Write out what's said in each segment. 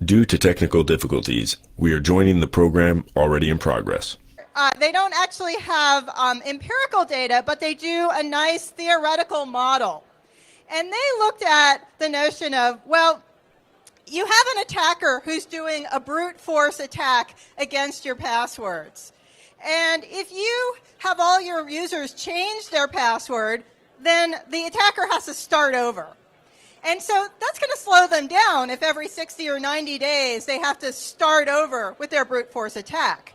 Due to technical difficulties, we are joining the program already in progress. They don't actually have empirical data, but they do a nice theoretical model. And they looked at the notion of, well, you have an attacker who's doing a brute force attack against your passwords. And if you have all your users change their password, then the attacker has to start over. And so that's going to slow them down if every 60 or 90 days they have to start over with their brute force attack.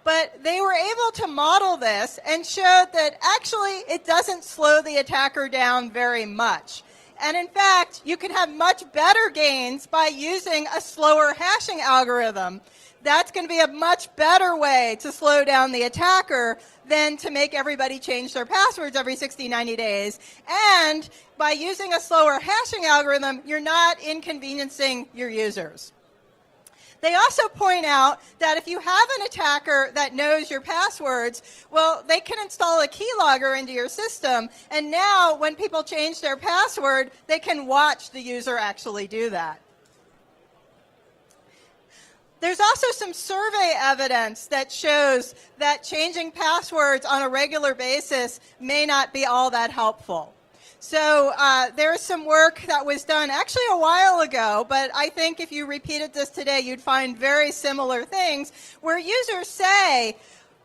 But they were able to model this and showed that actually it doesn't slow the attacker down very much. And in fact, you can have much better gains by using a slower hashing algorithm. That's going to be a much better way to slow down the attacker than to make everybody change their passwords every 60, 90 days. And by using a slower hashing algorithm, you're not inconveniencing your users. They also point out that if you have an attacker that knows your passwords, well, they can install a keylogger into your system, and now when people change their password, they can watch the user actually do that. There's also some survey evidence that shows that changing passwords on a regular basis may not be all that helpful. So there's some work that was done actually a while ago, but I think if you repeated this today, you'd find very similar things where users say,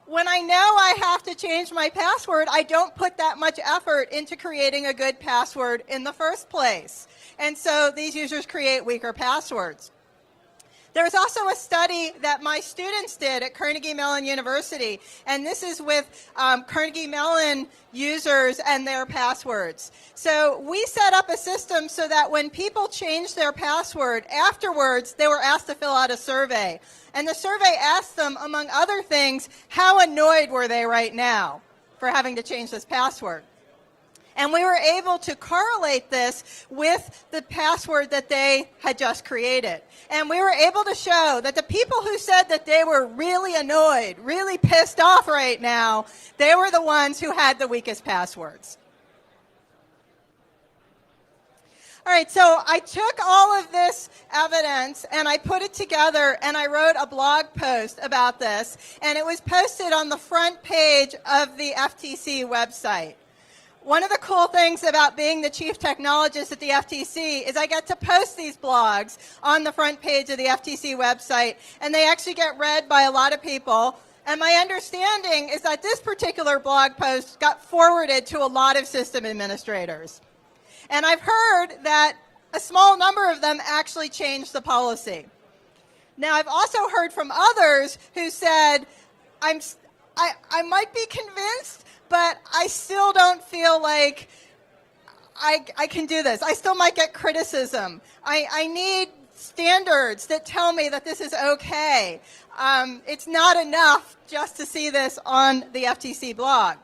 when I know I have to change my password, I don't put that much effort into creating a good password in the first place. And so these users create weaker passwords. There's also a study that my students did at Carnegie Mellon University, and this is with Carnegie Mellon users and their passwords. So we set up a system so that when people changed their password, afterwards they were asked to fill out a survey. And the survey asked them, among other things, how annoyed were they right now for having to change this password. And we were able to correlate this with the password that they had just created. And we were able to show that the people who said that they were really annoyed, really pissed off right now, they were the ones who had the weakest passwords. All right, so I took all of this evidence and I put it together and I wrote a blog post about this, and it was posted on the front page of the FTC website. One of the cool things about being the chief technologist at the FTC is I get to post these blogs on the front page of the FTC website, and they actually get read by a lot of people. And my understanding is that this particular blog post got forwarded to a lot of system administrators. And I've heard that a small number of them actually changed the policy. Now, I've also heard from others who said, I might be convinced, but I still don't feel like I can do this. I still might get criticism. I need standards that tell me that this is okay. It's not enough just to see this on the FTC blog.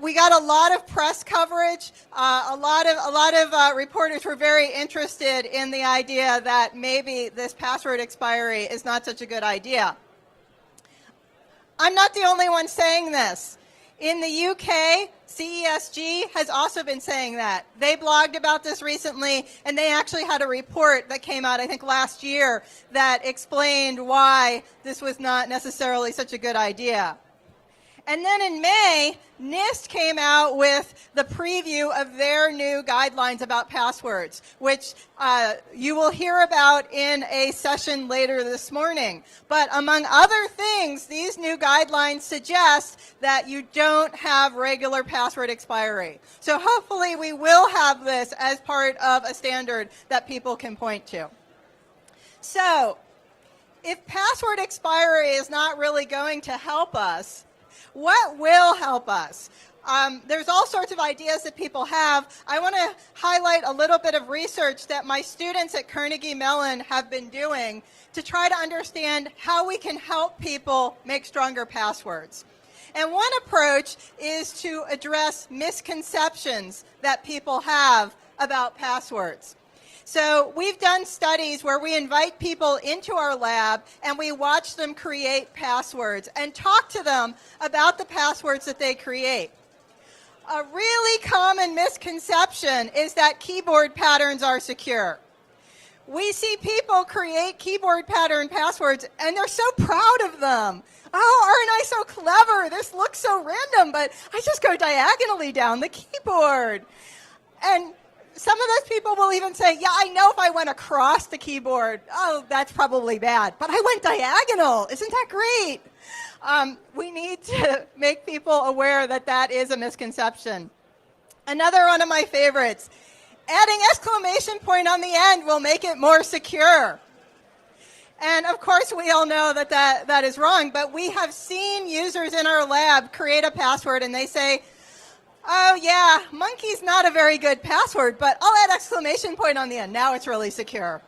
We got a lot of press coverage. A lot of reporters were very interested in the idea that maybe this password expiry is not such a good idea. I'm not the only one saying this. In the UK, CESG has also been saying that. They blogged about this recently, and they actually had a report that came out, I think, last year that explained why this was not necessarily such a good idea. And then in May, NIST came out with the preview of their new guidelines about passwords, which you will hear about in a session later this morning. But among other things, these new guidelines suggest that you don't have regular password expiry. So hopefully we will have this as part of a standard that people can point to. So if password expiry is not really going to help us, what will help us? There's all sorts of ideas that people have. I want to highlight a little bit of research that my students at Carnegie Mellon have been doing to try to understand how we can help people make stronger passwords. And one approach is to address misconceptions that people have about passwords. So we've done studies where we invite people into our lab and we watch them create passwords and talk to them about the passwords that they create. A really common misconception is that keyboard patterns are secure. We see people create keyboard pattern passwords, and they're so proud of them. Oh, aren't I so clever? This looks so random, but I just go diagonally down the keyboard. And some of those people will even say, yeah, I know if I went across the keyboard, oh, that's probably bad. But I went diagonal. Isn't that great? We need to make people aware that that is a misconception. Another one of my favorites, adding exclamation point on the end will make it more secure. And of course, we all know that that is wrong, but we have seen users in our lab create a password and they say, oh yeah, monkey's not a very good password, but I'll add exclamation point on the end. Now it's really secure.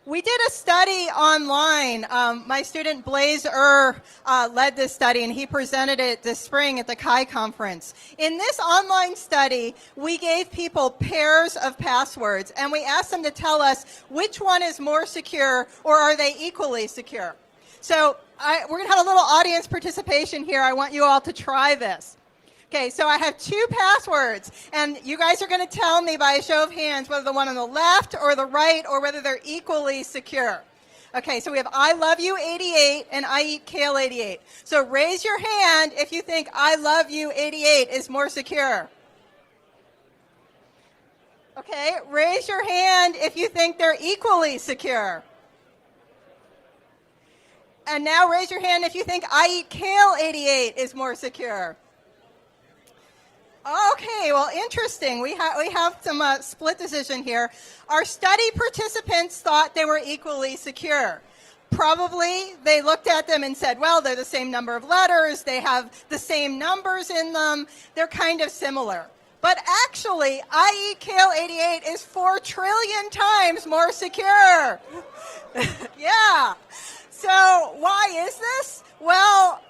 We did a study online. My student Blaze led this study, and he presented it this spring at the Chi conference. In this online study, we gave people pairs of passwords, and we asked them to tell us which one is more secure, or are they equally secure. So we're going to have a little audience participation here. I want you all to try this. Okay, so I have two passwords, and you guys are going to tell me by a show of hands whether the one on the left or the right, or whether they're equally secure. Okay, so we have I love you 88 and I eat kale 88. So raise your hand if you think I love you 88 is more secure. Okay, raise your hand if you think they're equally secure. And now raise your hand if you think I eat kale 88 is more secure. Okay, well, interesting. We have some split decision here. Our study participants thought they were equally secure. Probably they looked at them and said, well, they're the same number of letters, they have the same numbers in them, they're kind of similar. But actually, I eat kale 88 is 4 trillion times more secure. Yeah. So why is this? Well,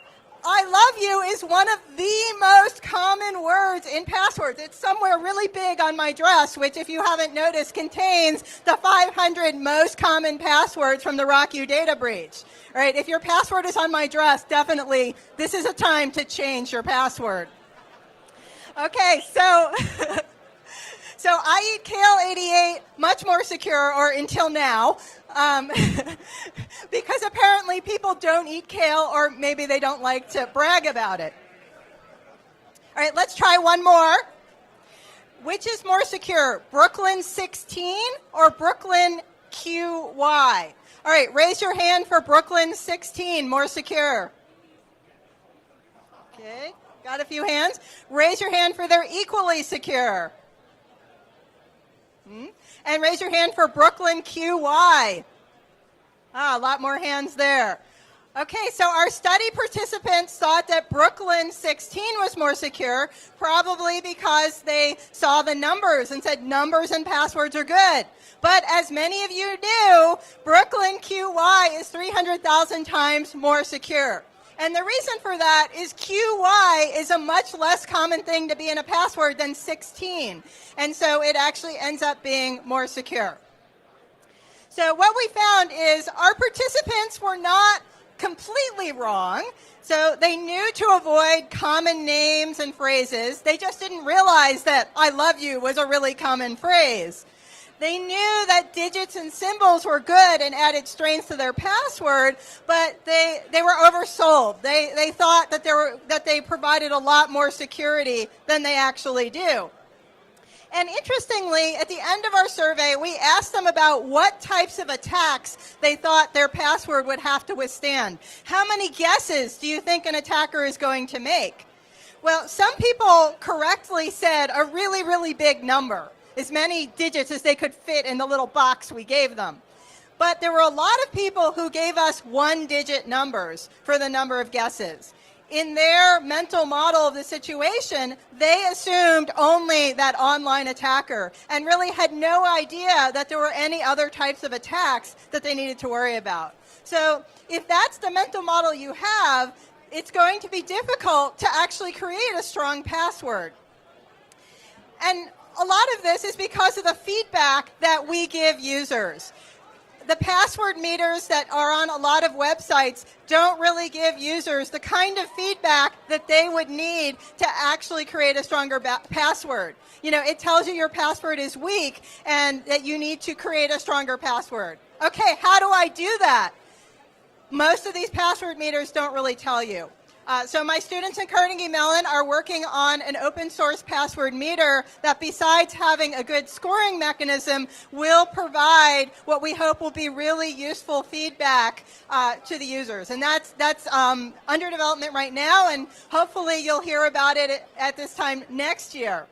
I love you is one of the most common words in passwords. It's somewhere really big on my dress, which, if you haven't noticed, contains the 500 most common passwords from the RockU data breach. All right, if your password is on my dress, definitely this is a time to change your password. Okay, so so I eat kale 88, much more secure, or until now, because apparently people don't eat kale, or maybe they don't like to brag about it. All right, let's try one more. Which is more secure, Brooklyn 16 or Brooklyn QY? All right, raise your hand for Brooklyn 16, more secure. Okay, got a few hands. Raise your hand for they're equally secure. And raise your hand for Brooklyn QY. A lot more hands there. Okay, so our study participants thought that Brooklyn 16 was more secure, probably because they saw the numbers and said numbers and passwords are good. But as many of you knew, Brooklyn QY is 300,000 times more secure. And the reason for that is QY is a much less common thing to be in a password than 16. And so it actually ends up being more secure. So what we found is our participants were not completely wrong. So they knew to avoid common names and phrases. They just didn't realize that I love you was a really common phrase. They knew that digits and symbols were good and added strength to their password, but they were oversold. They thought that they provided a lot more security than they actually do. And interestingly, at the end of our survey, we asked them about what types of attacks they thought their password would have to withstand. How many guesses do you think an attacker is going to make? Well, some people correctly said a really, really big number, as many digits as they could fit in the little box we gave them. But there were a lot of people who gave us one-digit numbers for the number of guesses. In their mental model of the situation, they assumed only that online attacker and really had no idea that there were any other types of attacks that they needed to worry about. So if that's the mental model you have, it's going to be difficult to actually create a strong password. And a lot of this is because of the feedback that we give users. the password meters that are on a lot of websites don't really give users the kind of feedback that they would need to actually create a stronger password. You know, it tells you your password is weak and that you need to create a stronger password. Okay, how do I do that? Most of these password meters don't really tell you. So my students in Carnegie Mellon are working on an open source password meter that, besides having a good scoring mechanism, will provide what we hope will be really useful feedback to the users. And that's under development right now, and hopefully you'll hear about it at this time next year.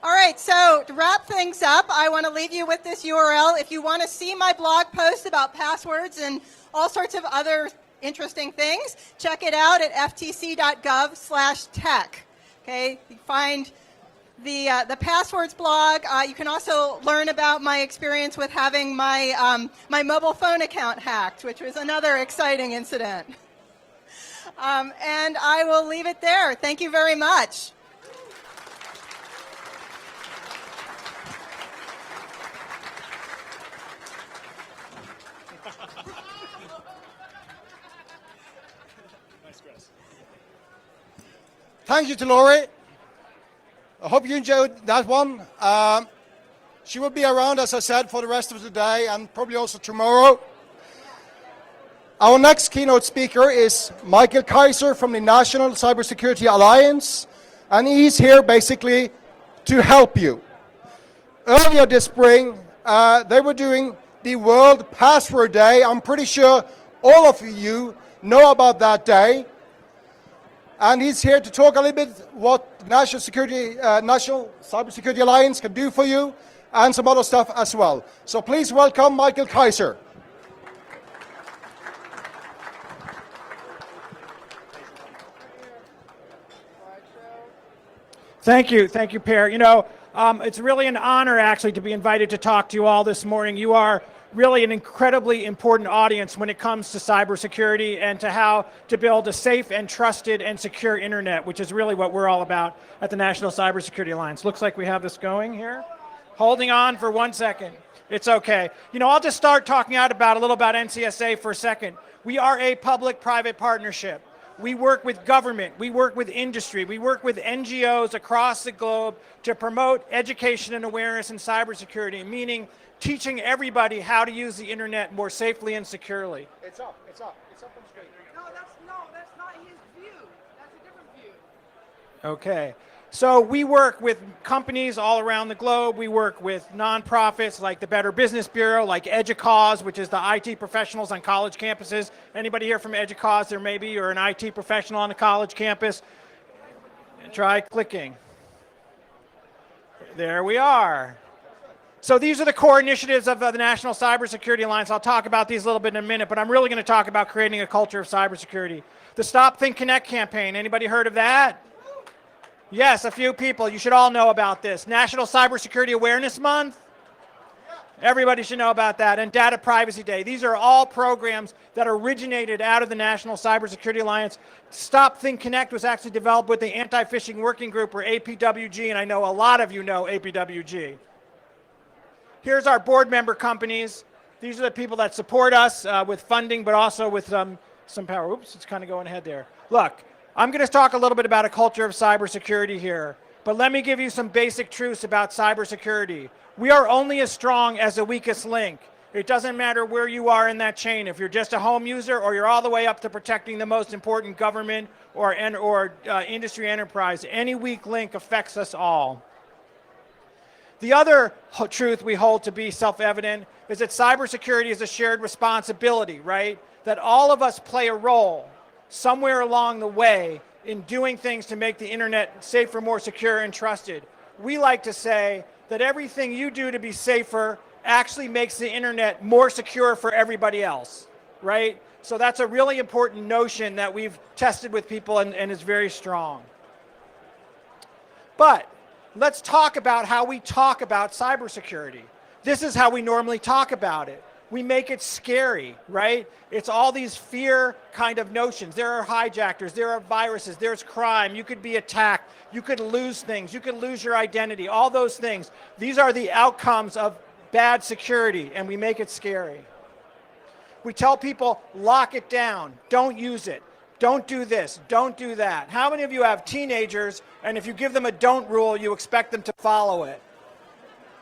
All right, so to wrap things up, I want to leave you with this URL. If you want to see my blog post about passwords and all sorts of other interesting things, check it out at ftc.gov/tech. Okay, you find the passwords blog. You can also learn about my experience with having my my mobile phone account hacked, which was another exciting incident. And I will leave it there. Thank you very much. Thank you to Lorrie. I hope you enjoyed that one. She will be around, as I said, for the rest of the day and probably also tomorrow. Our next keynote speaker is Michael Kaiser from the National Cybersecurity Alliance, and he's here basically to help you. Earlier this spring, they were doing the World Password Day. I'm pretty sure all of you know about that day. And he's here to talk a little bit what the National Cybersecurity Alliance can do for you and some other stuff as well. So please welcome Michael Kaiser. Thank you, Per. You know, it's really an honor actually to be invited to talk to you all this morning. You are really an incredibly important audience when it comes to cybersecurity and to how to build a safe and trusted and secure internet, which is really what we're all about at the National Cybersecurity Alliance. Looks like we have this going here. Holding on for 1 second. It's okay. You know, I'll just start talking a little about NCSA for a second. We are a public-private partnership. We work with government, we work with industry, we work with NGOs across the globe to promote education and awareness in cybersecurity, meaning teaching everybody how to use the internet more safely and securely. It's up on screen. No, that's not his view. That's a different view. Okay. So we work with companies all around the globe. We work with nonprofits like the Better Business Bureau, like EDUCAUSE, which is the IT professionals on college campuses. Anybody here from EDUCAUSE there maybe, or an IT professional on a college campus? Try clicking. There we are. So these are the core initiatives of the National Cybersecurity Alliance. I'll talk about these a little bit in a minute, but I'm really going to talk about creating a culture of cybersecurity. The Stop, Think, Connect campaign. Anybody heard of that? Yes, a few people. You should all know about this. National Cybersecurity Awareness Month. Everybody should know about that. And Data Privacy Day. These are all programs that originated out of the National Cybersecurity Alliance. Stop, Think, Connect was actually developed with the Anti-Phishing Working Group, or APWG, and I know a lot of you know APWG. Here's our board member companies. These are the people that support us with funding, but also with some power. Oops, it's kind of going ahead there. Look, I'm going to talk a little bit about a culture of cybersecurity here, but let me give you some basic truths about cybersecurity. We are only as strong as the weakest link. It doesn't matter where you are in that chain, if you're just a home user or you're all the way up to protecting the most important government or industry enterprise. Any weak link affects us all. The other truth we hold to be self-evident is that cybersecurity is a shared responsibility, right? That all of us play a role somewhere along the way in doing things to make the internet safer, more secure, and trusted. We like to say that everything you do to be safer actually makes the internet more secure for everybody else, right? So that's a really important notion that we've tested with people and is very strong. But let's talk about how we talk about cybersecurity. This is how we normally talk about it. We make it scary, right? It's all these fear kind of notions. There are hijackers, there are viruses, there's crime, you could be attacked, you could lose things, you could lose your identity, all those things. These are the outcomes of bad security, and we make it scary. We tell people, lock it down, don't use it, don't do this, don't do that. How many of you have teenagers, and if you give them a don't rule, you expect them to follow it?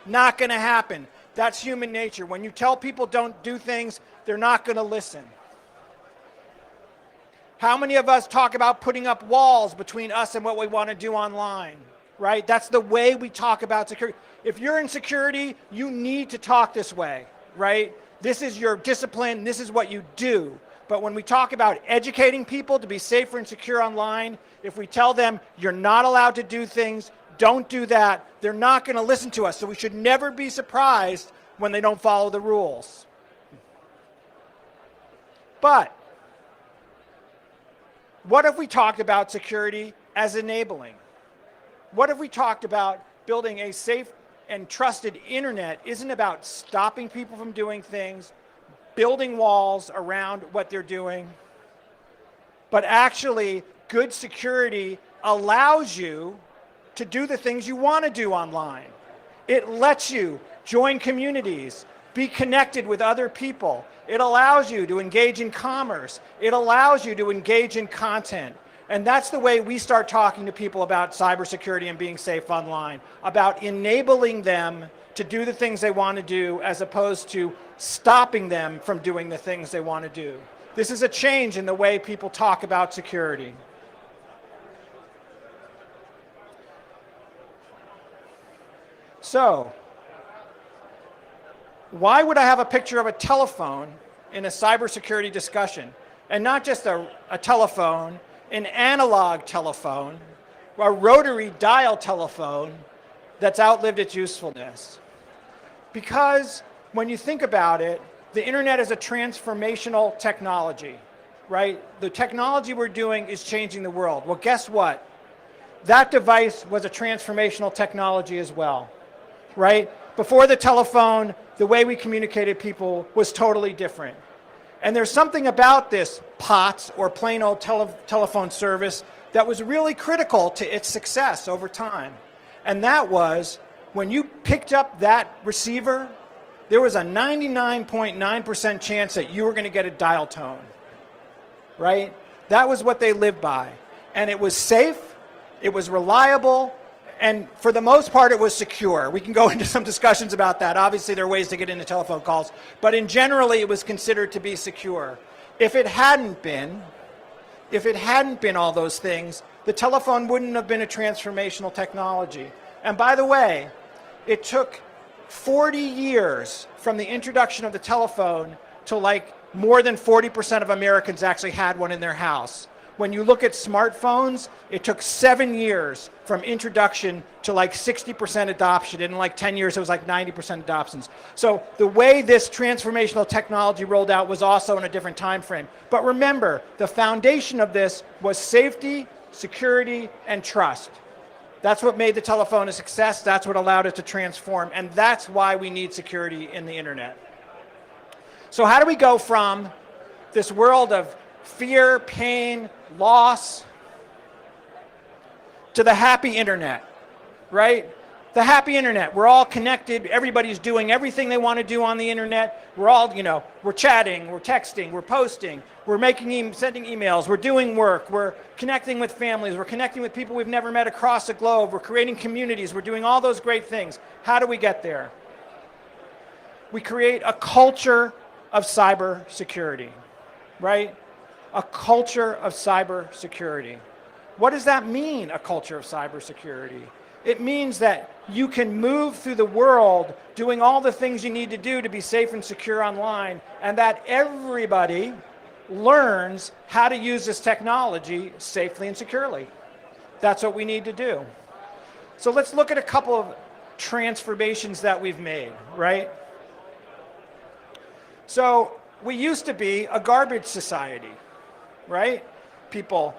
Not going to happen. That's human nature. When you tell people don't do things, they're not going to listen. How many of us talk about putting up walls between us and what we want to do online, right? That's the way we talk about security. If you're in security, you need to talk this way, right? This is your discipline, this is what you do. But when we talk about educating people to be safer and secure online, if we tell them you're not allowed to do things, don't do that, they're not going to listen to us. So we should never be surprised when they don't follow the rules. But what if we talked about security as enabling? What if we talked about building a safe and trusted internet isn't about stopping people from doing things, building walls around what they're doing, but actually good security allows you to do the things you want to do online. It lets you join communities, be connected with other people. It allows you to engage in commerce. It allows you to engage in content. And that's the way we start talking to people about cybersecurity and being safe online, about enabling them to do the things they want to do as opposed to stopping them from doing the things they want to do. This is a change in the way people talk about security. So, why would I have a picture of a telephone in a cybersecurity discussion? And not just a telephone, an analog telephone, a rotary dial telephone that's outlived its usefulness. Because when you think about it, the internet is a transformational technology, right? The technology we're doing is changing the world. Well, guess what? That device was a transformational technology as well, right? Before the telephone, the way we communicated people was totally different. And there's something about this POTS, or plain old telephone service, that was really critical to its success over time. And that was, when you picked up that receiver, there was a 99.9% chance that you were going to get a dial tone, right? That was what they lived by. And it was safe, it was reliable, and for the most part, it was secure. We can go into some discussions about that. Obviously, there are ways to get into telephone calls, but in generally, it was considered to be secure. If it hadn't been all those things, the telephone wouldn't have been a transformational technology. And by the way, it took 40 years from the introduction of the telephone to like more than 40% of Americans actually had one in their house. When you look at smartphones, it took 7 years from introduction to like 60% adoption. In like 10 years, it was like 90% adoptions. So the way this transformational technology rolled out was also in a different time frame. But remember, the foundation of this was safety, security, and trust. That's what made the telephone a success. That's what allowed it to transform. And that's why we need security in the internet. So how do we go from this world of fear, pain, loss, to the happy internet, right? The happy internet. We're all connected. Everybody's doing everything they want to do on the internet. We're all, we're chatting, we're texting, we're posting, we're sending emails, we're doing work, we're connecting with families, we're connecting with people we've never met across the globe, we're creating communities, we're doing all those great things. How do we get there? We create a culture of cybersecurity, right? A culture of cybersecurity. What does that mean, a culture of cybersecurity? It means that you can move through the world doing all the things you need to do to be safe and secure online, and that everybody learns how to use this technology safely and securely. That's what we need to do. So let's look at a couple of transformations that we've made, right? So we used to be a garbage society, right? People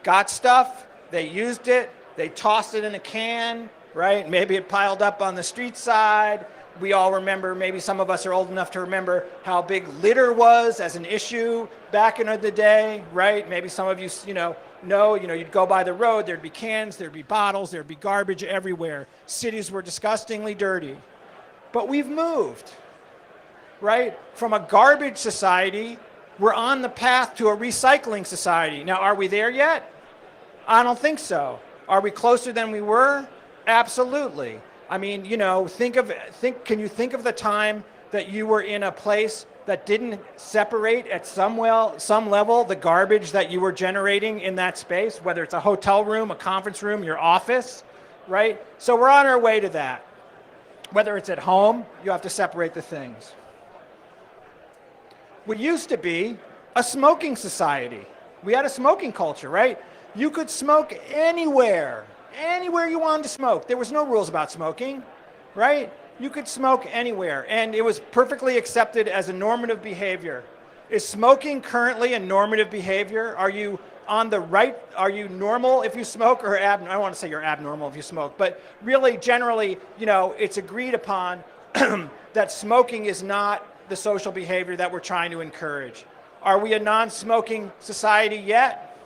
got stuff, they used it, they tossed it in a can, right? Maybe it piled up on the street side. We all remember, maybe some of us are old enough to remember how big litter was as an issue back in the day, right? Maybe some of you, you'd go by the road, there'd be cans, there'd be bottles, there'd be garbage everywhere. Cities were disgustingly dirty. But we've moved, right? From a garbage society, we're on the path to a recycling society. Now, are we there yet? I don't think so. Are we closer than we were? Absolutely. I mean, you know, can you think of the time that you were in a place that didn't separate at some level the garbage that you were generating in that space, whether it's a hotel room, a conference room, your office, right? So we're on our way to that. Whether it's at home, you have to separate the things. We used to be a smoking society. We had a smoking culture, right? You could smoke anywhere you wanted to smoke. There was no rules about smoking, right? You could smoke anywhere, and it was perfectly accepted as a normative behavior. Is smoking currently a normative behavior? Are you on the right? Are you normal if you smoke, or I don't want to say you're abnormal if you smoke, but really, generally, you know, it's agreed upon that smoking is not the social behavior that we're trying to encourage. Are we a non-smoking society yet?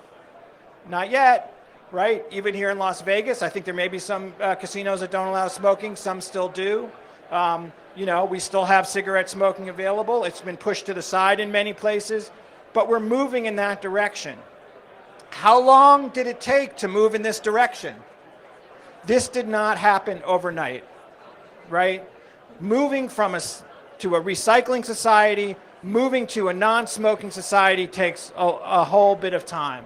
Not yet. Right? Even here in Las Vegas, I think there may be some casinos that don't allow smoking. Some still do. You know, we still have cigarette smoking available. It's been pushed to the side in many places, but we're moving in that direction. How long did it take to move in this direction? This did not happen overnight, right? Moving to a recycling society, moving to a non-smoking society takes a whole bit of time.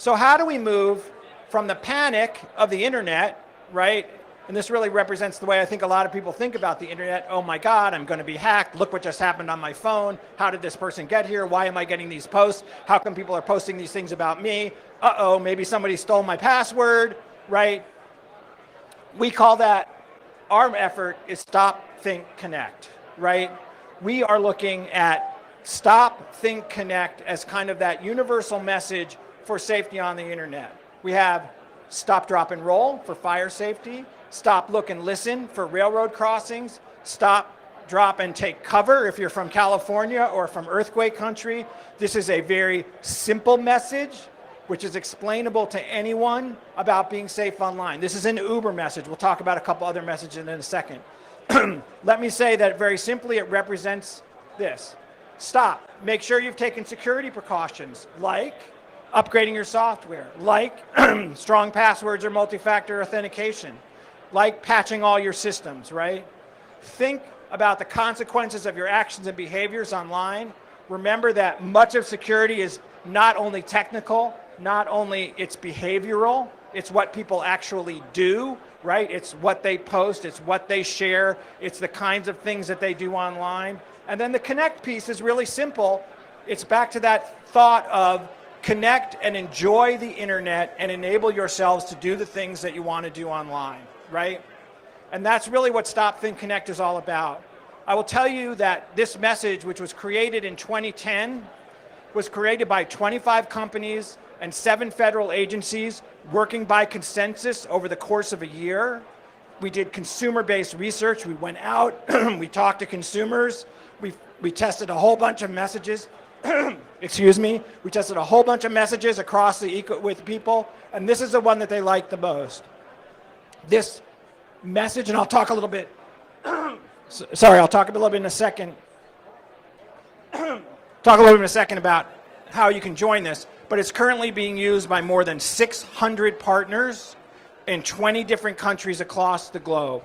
So how do we move from the panic of the internet, right? And this really represents the way I think a lot of people think about the internet. Oh my God, I'm going to be hacked. Look what just happened on my phone. How did this person get here? Why am I getting these posts? How come people are posting these things about me? Uh-oh, maybe somebody stole my password, right? We call that, our effort is Stop, Think, Connect, right? We are looking at Stop, Think, Connect as kind of that universal message for safety on the internet. We have Stop, Drop, and Roll for fire safety, Stop, Look, and Listen for railroad crossings, Stop, Drop, and Take Cover if you're from California or from earthquake country. This is a very simple message, which is explainable to anyone about being safe online. This is an Uber message. We'll talk about a couple other messages in a second. Let me say that very simply, it represents this. Stop. Make sure you've taken security precautions, like upgrading your software, like strong passwords or multi-factor authentication, like patching all your systems, right? Think about the consequences of your actions and behaviors online. Remember that much of security is not only technical, not only it's behavioral, it's what people actually do, right? It's what they post, it's what they share, it's the kinds of things that they do online. And then the connect piece is really simple. It's back to that thought of connect and enjoy the internet and enable yourselves to do the things that you want to do online, right? And that's really what Stop, Think, Connect is all about. I will tell you that this message, which was created in 2010, was created by 25 companies and 7 federal agencies working by consensus over the course of a year. We did consumer-based research. We went out, we talked to consumers, we tested a whole bunch of messages. Excuse me, we tested a whole bunch of messages across with people, and this is the one that they liked the most. This message, and I'll talk a little bit, sorry, I'll talk a little bit in a second. Talk a little bit in a second about how you can join this, but it's currently being used by more than 600 partners in 20 different countries across the globe.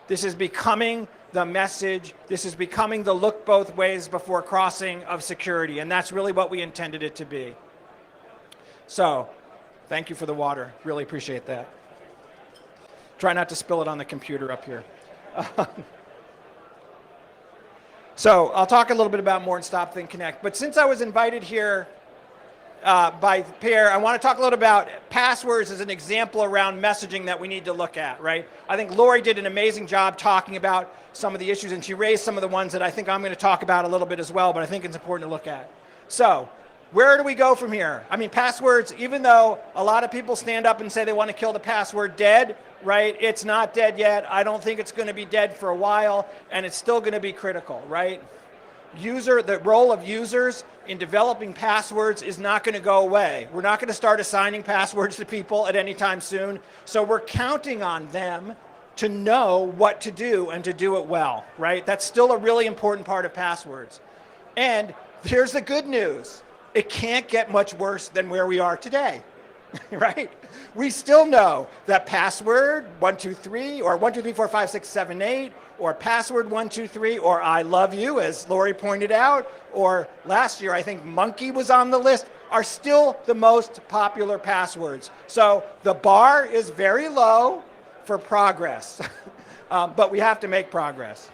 This is becoming the message, this is becoming the look both ways before crossing of security, and that's really what we intended it to be. So, thank you for the water, really appreciate that. Try not to spill it on the computer up here. So, I'll talk a little bit about more in Stop, Think, Connect, but since I was invited here by Pierre, I want to talk a little about passwords as an example around messaging that we need to look at, right? I think Lorrie did an amazing job talking about some of the issues, and she raised some of the ones that I think I'm going to talk about a little bit as well, but I think it's important to look at. So, where do we go from here? I mean, passwords, even though a lot of people stand up and say they want to kill the password dead, right? It's not dead yet. I don't think it's going to be dead for a while, and it's still going to be critical, right? The role of users in developing passwords is not going to go away. We're not going to start assigning passwords to people at any time soon. So we're counting on them to know what to do and to do it well, right? That's still a really important part of passwords. And here's the good news. It can't get much worse than where we are today, right? We still know that password 123 or 123456778 or password 123 or I love you, as Lorrie pointed out, or last year I think monkey was on the list, are still the most popular passwords. So the bar is very low for progress, but we have to make progress.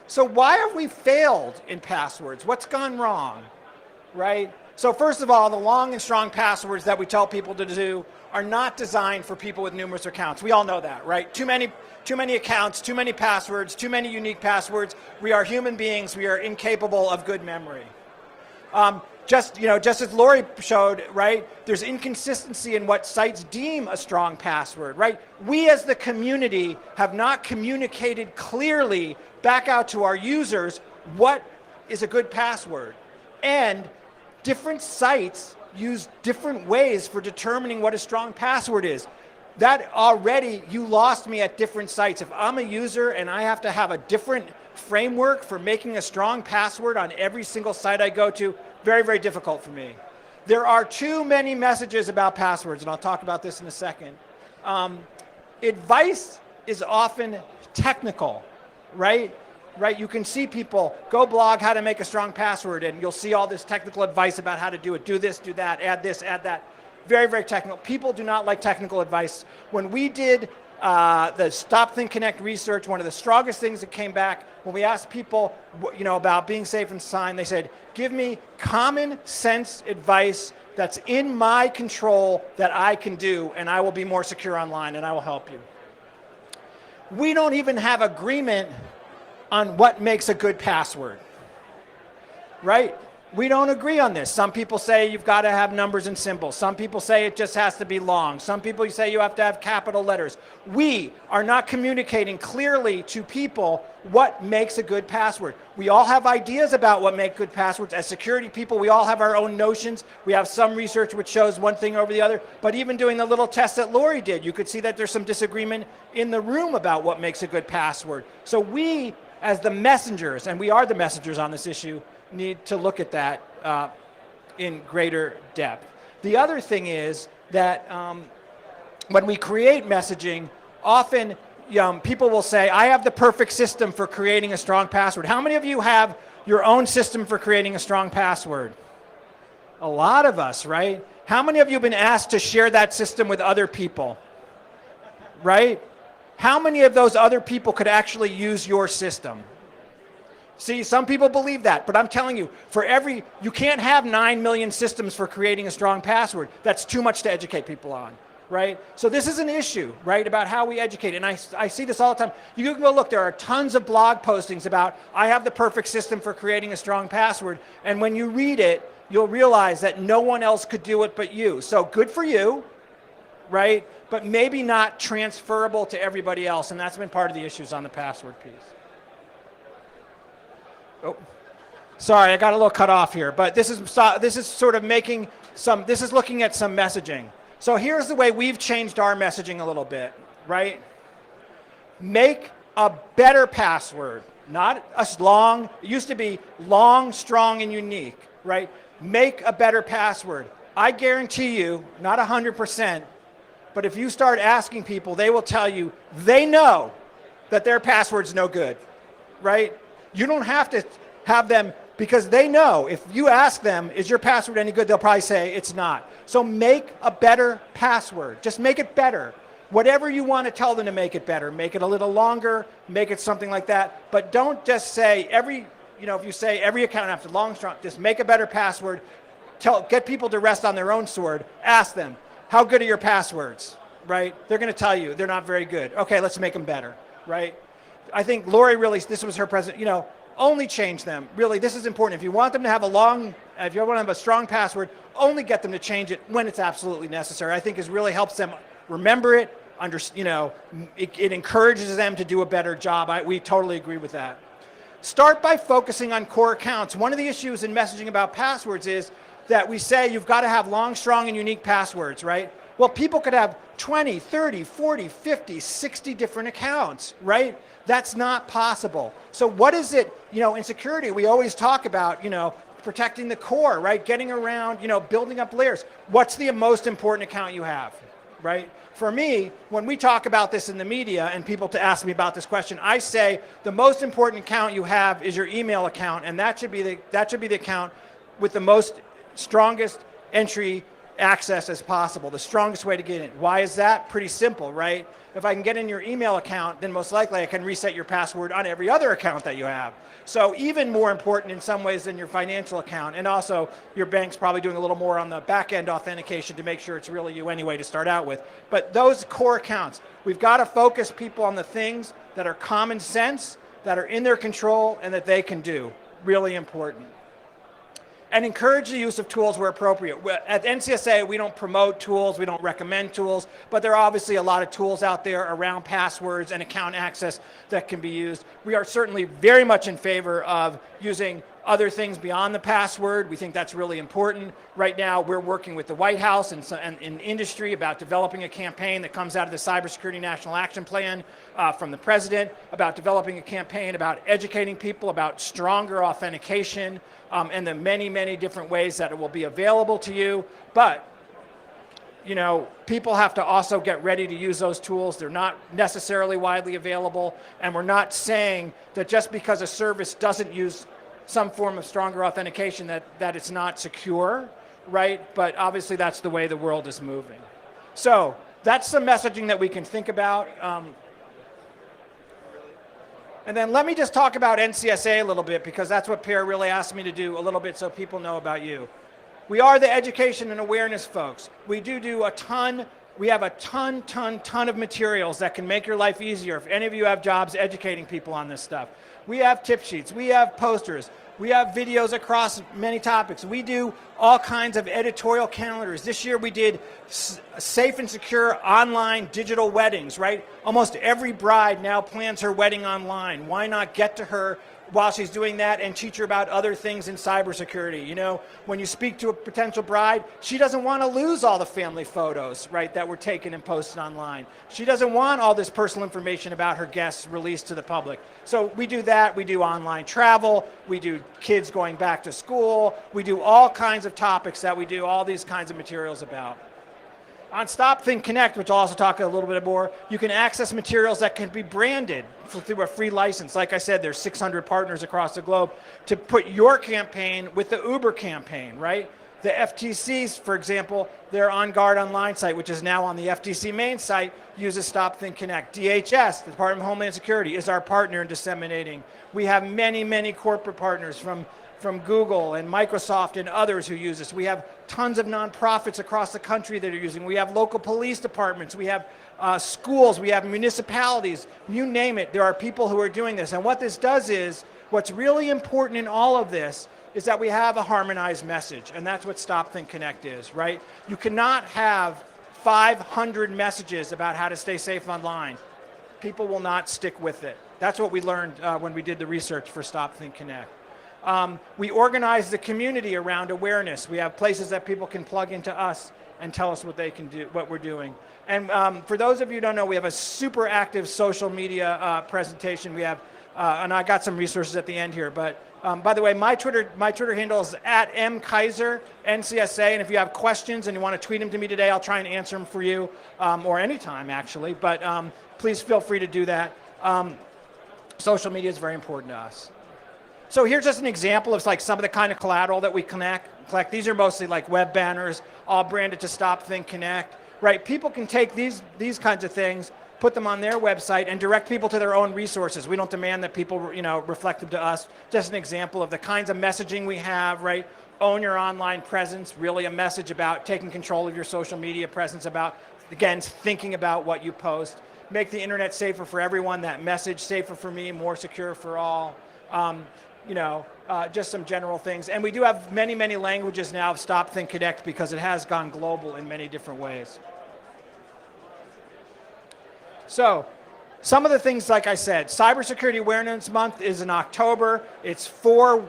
So why have we failed in passwords? What's gone wrong, right? So first of all, the long and strong passwords that we tell people to do are not designed for people with numerous accounts. We all know that, right? Too many accounts, too many passwords, too many unique passwords. We are human beings. We are incapable of good memory. Just as Lorrie showed, right, there's inconsistency in what sites deem a strong password, right? We as the community have not communicated clearly back out to our users what is a good password. And different sites use different ways for determining what a strong password is. That already, you lost me at different sites. If I'm a user and I have to have a different framework for making a strong password on every single site I go to, very, very difficult for me. There are too many messages about passwords, and I'll talk about this in a second. Advice is often technical, right? Right? You can see people go blog how to make a strong password, and you'll see all this technical advice about how to do it. Do this, do that, add this, add that. Very, very technical. People do not like technical advice. When we did the Stop, Think, Connect research, one of the strongest things that came back when we asked people, about being safe and sign, they said, give me common sense advice that's in my control that I can do, and I will be more secure online, and I will help you. We don't even have agreement on what makes a good password, right? We don't agree on this. Some people say you've got to have numbers and symbols. Some people say it just has to be long. Some people say you have to have capital letters. We are not communicating clearly to people what makes a good password. We all have ideas about what make good passwords. As security people, we all have our own notions. We have some research which shows one thing over the other. But even doing the little test that Lorrie did, you could see that there's some disagreement in the room about what makes a good password. So we, as the messengers, and we are the messengers on this issue, need to look at that in greater depth. The other thing is that when we create messaging, often people will say, I have the perfect system for creating a strong password. How many of you have your own system for creating a strong password? A lot of us, right? How many of you have been asked to share that system with other people? Right? How many of those other people could actually use your system? See, some people believe that, but I'm telling you, you can't have 9 million systems for creating a strong password. That's too much to educate people on, right? So this is an issue, right, about how we educate. And I see this all the time. You can go look, there are tons of blog postings about, I have the perfect system for creating a strong password. And when you read it, you'll realize that no one else could do it but you. So good for you, right? But maybe not transferable to everybody else. And that's been part of the issues on the password piece. Oh, sorry, I got a little cut off here, but this is sort of making this is looking at some messaging. So here's the way we've changed our messaging a little bit, right? Make a better password, not as long. It used to be long, strong, and unique, right? Make a better password. I guarantee you, not 100%, but if you start asking people, they will tell you they know that their password's no good, right? You don't have to have them, because they know if you ask them, is your password any good? They'll probably say it's not. So make a better password. Just make it better. Whatever you want to tell them to make it better. Make it a little longer, make it something like that. But don't just say if you say every account after long, strong, just make a better password. Get people to rest on their own sword. Ask them, how good are your passwords, right? They're going to tell you they're not very good. Okay, let's make them better, right? I think Lorrie really, this was her present, only change them. Really, this is important. If you want them to have if you want to have a strong password, only get them to change it when it's absolutely necessary. I think it really helps them remember it, it encourages them to do a better job. We totally agree with that. Start by focusing on core accounts. One of the issues in messaging about passwords is that we say you've got to have long, strong, and unique passwords, right? Well, people could have 20, 30, 40, 50, 60 different accounts, right? That's not possible. So what is it, in security, we always talk about, protecting the core, right? Getting around, building up layers. What's the most important account you have, right? For me, when we talk about this in the media and people to ask me about this question, I say the most important account you have is your email account, and that should be the account with the most strongest entry access as possible, the strongest way to get in. Why is that? Pretty simple, right? If I can get in your email account, then most likely I can reset your password on every other account that you have. So even more important in some ways than your financial account. And also your bank's probably doing a little more on the back end authentication to make sure it's really you anyway to start out with. But those core accounts, we've got to focus people on the things that are common sense, that are in their control, and that they can do. Really important. And encourage the use of tools where appropriate. At NCSA, we don't promote tools, we don't recommend tools, but there are obviously a lot of tools out there around passwords and account access that can be used. We are certainly very much in favor of using other things beyond the password. We think that's really important. Right now, we're working with the White House and in industry about developing a campaign that comes out of the Cybersecurity National Action Plan from the president, about developing a campaign about educating people about stronger authentication, and the many, many different ways that it will be available to you. But, people have to also get ready to use those tools. They're not necessarily widely available. And we're not saying that just because a service doesn't use some form of stronger authentication that it's not secure, right? But obviously that's the way the world is moving. So that's some messaging that we can think about. And then let me just talk about NCSA a little bit, because that's what Per really asked me to do a little bit so people know about you. We are the education and awareness folks. We do a ton. We have a ton of materials that can make your life easier if any of you have jobs educating people on this stuff. We have tip sheets, we have posters, we have videos across many topics. We do all kinds of editorial calendars. This year we did safe and secure online digital weddings, right? Almost every bride now plans her wedding online. Why not get to her while she's doing that and teach her about other things in cybersecurity? When you speak to a potential bride, she doesn't want to lose all the family photos, right, that were taken and posted online. She doesn't want all this personal information about her guests released to the public. So we do that. We do online travel. We do kids going back to school. We do all kinds of topics that we do all these kinds of materials about. On Stop, Think, Connect, which I'll also talk a little bit more, you can access materials that can be branded through a free license. Like I said, there's 600 partners across the globe to put your campaign with the Uber campaign, right? The FTC's, for example, their On Guard Online site, which is now on the FTC main site, uses Stop, Think, Connect. DHS, the Department of Homeland Security, is our partner in disseminating. We have many corporate partners from Google and Microsoft and others who use this. We have tons of nonprofits across the country that are using. We have local police departments. We have schools. We have municipalities. You name it. There are people who are doing this. And what this does is, what's really important in all of this is that we have a harmonized message. And that's what Stop, Think, Connect is, right? You cannot have 500 messages about how to stay safe online. People will not stick with it. That's what we learned when we did the research for Stop, Think, Connect. We organize the community around awareness. We have places that people can plug into us and tell us what they can do, what we're doing. And for those of you who don't know, we have a super active social media presentation. We have, and I got some resources at the end here. But by the way, my Twitter handle is @mkaiser NCSA. And if you have questions and you want to tweet them to me today, I'll try and answer them for you, or anytime actually. But please feel free to do that. Social media is very important to us. So here's just an example of like some of the kind of collateral that we collect. These are mostly like web banners, all branded to Stop, Think, Connect, right? People can take these kinds of things, put them on their website, and direct people to their own resources. We don't demand that people, reflect them to us. Just an example of the kinds of messaging we have, right? Own your online presence, really a message about taking control of your social media presence, about, again, thinking about what you post. Make the internet safer for everyone, that message, safer for me, more secure for all. Just some general things. And we do have many languages now of Stop, Think, Connect, because it has gone global in many different ways. So some of the things, like I said, Cybersecurity Awareness Month is in October. It's four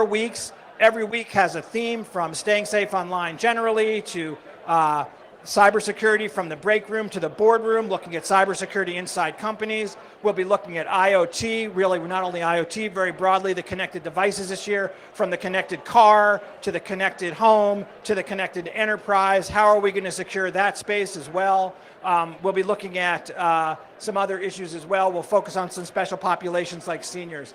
weeks. Every week has a theme, from staying safe online generally to cybersecurity from the break room to the boardroom, looking at cybersecurity inside companies. We'll be looking at IoT, really not only IoT, very broadly, the connected devices this year, from the connected car to the connected home to the connected enterprise. How are we going to secure that space as well? We'll be looking at some other issues as well. We'll focus on some special populations like seniors.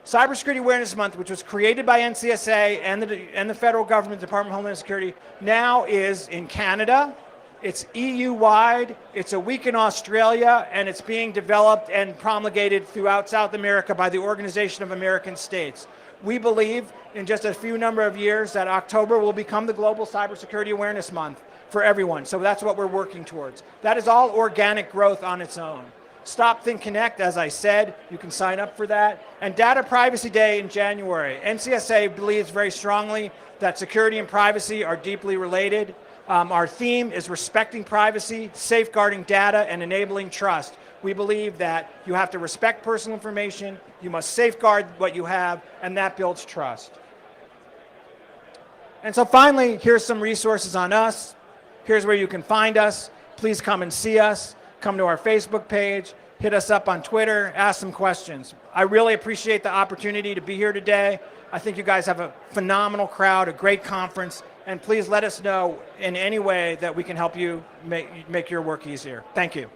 Cybersecurity Awareness Month, which was created by NCSA and the federal government, Department of Homeland Security, now is in Canada. It's EU-wide, it's a week in Australia, and it's being developed and promulgated throughout South America by the Organization of American States. We believe in just a few number of years that October will become the Global Cybersecurity Awareness Month for everyone. So that's what we're working towards. That is all organic growth on its own. Stop, Think, Connect, as I said, you can sign up for that. And Data Privacy Day in January. NCSA believes very strongly that security and privacy are deeply related. Our theme is respecting privacy, safeguarding data, and enabling trust. We believe that you have to respect personal information, you must safeguard what you have, and that builds trust. And so finally, here's some resources on us. Here's where you can find us. Please come and see us. Come to our Facebook page, hit us up on Twitter, ask some questions. I really appreciate the opportunity to be here today. I think you guys have a phenomenal crowd, a great conference, and please let us know in any way that we can help you make your work easier. Thank you.